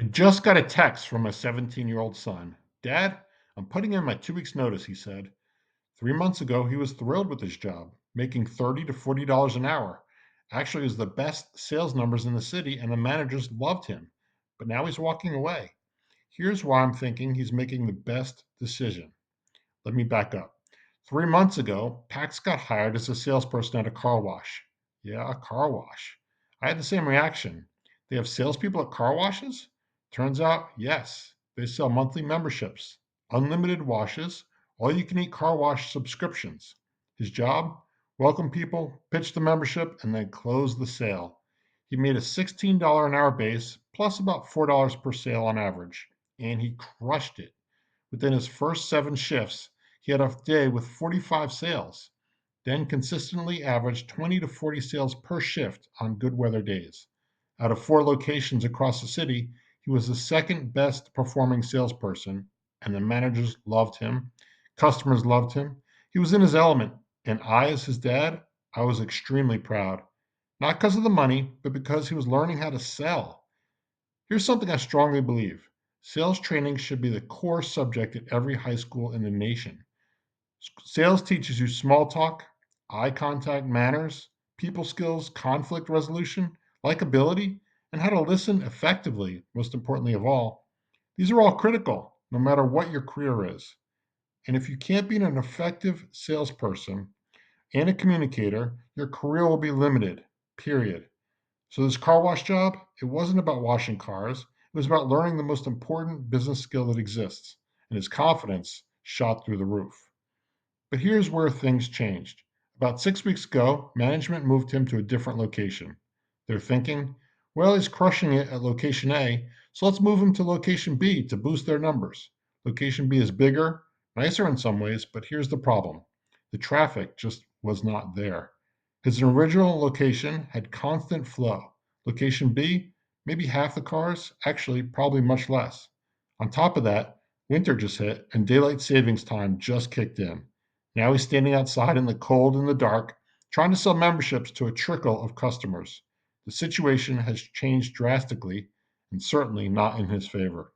I just got a text from my 17-year-old son. Dad, I'm putting in my 2 weeks notice, he said. 3 months ago, he was thrilled with his job, making $30 to $40 an hour. Actually, it was the best sales numbers in the city, and the managers loved him. But now he's walking away. Here's why I'm thinking he's making the best decision. Let me back up. 3 months ago, Pax got hired as a salesperson at a car wash. Yeah, a car wash. I had the same reaction. They have salespeople at car washes? Turns out, yes, they sell monthly memberships, unlimited washes, all you can eat car wash subscriptions. His job? Welcome people, pitch the membership, and then close the sale. He made a $16 an hour base plus about $4 per sale on average, and he crushed it. Within his first 7 shifts, he had a day with 45 sales, then consistently averaged 20 to 40 sales per shift on good weather days. Out of 4 locations across the city, he was the second best performing salesperson, and the managers loved him. Customers loved him. He was in his element, and I, as his dad, I was extremely proud. Not because of the money, but because he was learning how to sell. Here's something I strongly believe: sales training should be the core subject at every high school in the nation. Sales teaches you small talk, eye contact, manners, people skills, conflict resolution, likability, and how to listen effectively, most importantly of all. These are all critical, no matter what your career is. And if you can't be an effective salesperson and a communicator, your career will be limited, period. So this car wash job, it wasn't about washing cars. It was about learning the most important business skill that exists, and his confidence shot through the roof. But here's where things changed. About 6 weeks ago, management moved him to a different location. They're thinking, well, he's crushing it at location A, so let's move him to location B to boost their numbers. Location B is bigger, nicer in some ways, but here's the problem: the traffic just was not there. His original location had constant flow. Location B, maybe half the cars, actually, probably much less. On top of that, winter just hit and daylight savings time just kicked in. Now he's standing outside in the cold and the dark, trying to sell memberships to a trickle of customers. The situation has changed drastically and certainly not in his favor.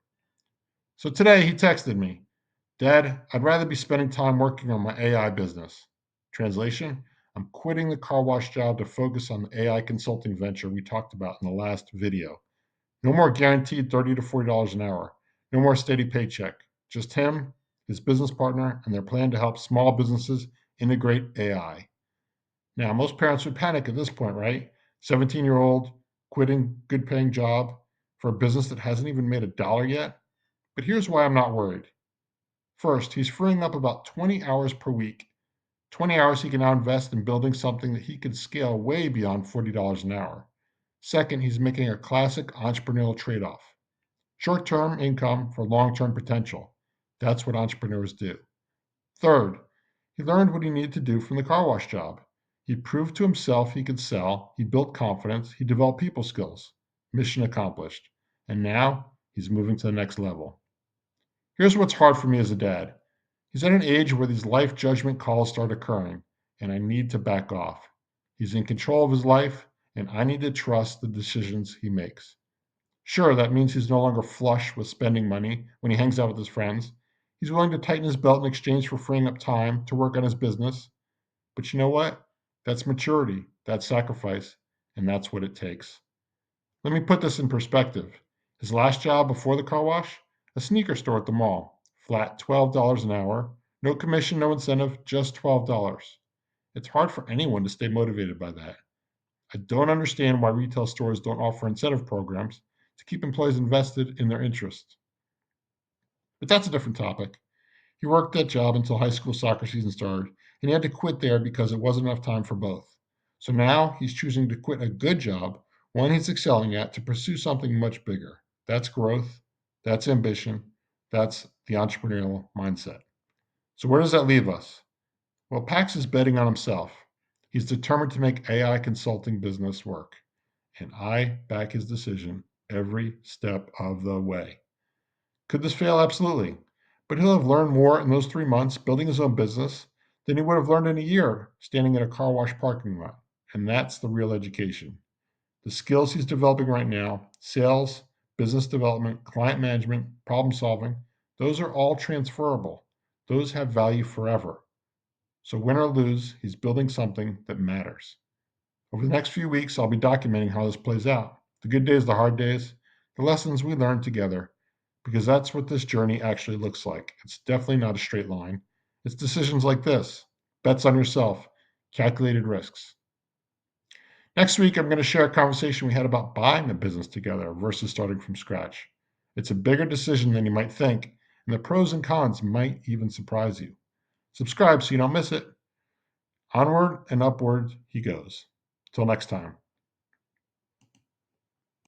So today he texted me, Dad, I'd rather be spending time working on my AI business. Translation: I'm quitting the car wash job to focus on the AI consulting venture we talked about in the last video. No more guaranteed $30 to $40 an hour. No more steady paycheck. Just him, his business partner, and their plan to help small businesses integrate AI. Now, most parents would panic at this point, right? 17-year-old quitting good paying job for a business that hasn't even made a dollar yet. But here's why I'm not worried. First, he's freeing up about 20 hours per week. 20 hours he can now invest in building something that he could scale way beyond $40 an hour. Second, he's making a classic entrepreneurial trade off: short term income for long term potential. That's what entrepreneurs do. Third, he learned what he needed to do from the car wash job. He proved to himself he could sell, he built confidence, he developed people skills. Mission accomplished. And now he's moving to the next level. Here's what's hard for me as a dad. He's at an age where these life judgment calls start occurring, and I need to back off. He's in control of his life, and I need to trust the decisions he makes. Sure, that means he's no longer flush with spending money when he hangs out with his friends. He's willing to tighten his belt in exchange for freeing up time to work on his business. But you know what? That's maturity, that's sacrifice, and that's what it takes. Let me put this in perspective. His last job before the car wash, a sneaker store at the mall, flat $12 an hour, no commission, no incentive, just $12. It's hard for anyone to stay motivated by that. I don't understand why retail stores don't offer incentive programs to keep employees invested in their interests. But that's a different topic. He worked that job until high school soccer season started, and he had to quit there because it wasn't enough time for both. So now he's choosing to quit a good job, one he's excelling at, to pursue something much bigger. That's growth, that's ambition, that's the entrepreneurial mindset. So where does that leave us? Well, Pax is betting on himself. He's determined to make AI consulting business work, and I back his decision every step of the way. Could this fail? Absolutely. But he'll have learned more in those 3 months building his own business than he would have learned in a year standing in a car wash parking lot. And that's the real education. The skills he's developing right now: sales, business development, client management, problem solving, those are all transferable. Those have value forever. So, win or lose, he's building something that matters. Over the next few weeks, I'll be documenting how this plays out, the good days, the hard days, the lessons we learn together, because that's what this journey actually looks like. It's definitely not a straight line. It's decisions like this, bets on yourself, calculated risks. Next week, I'm going to share a conversation we had about buying a business together versus starting from scratch. It's a bigger decision than you might think, and the pros and cons might even surprise you. Subscribe so you don't miss it. Onward and upward he goes. Till next time.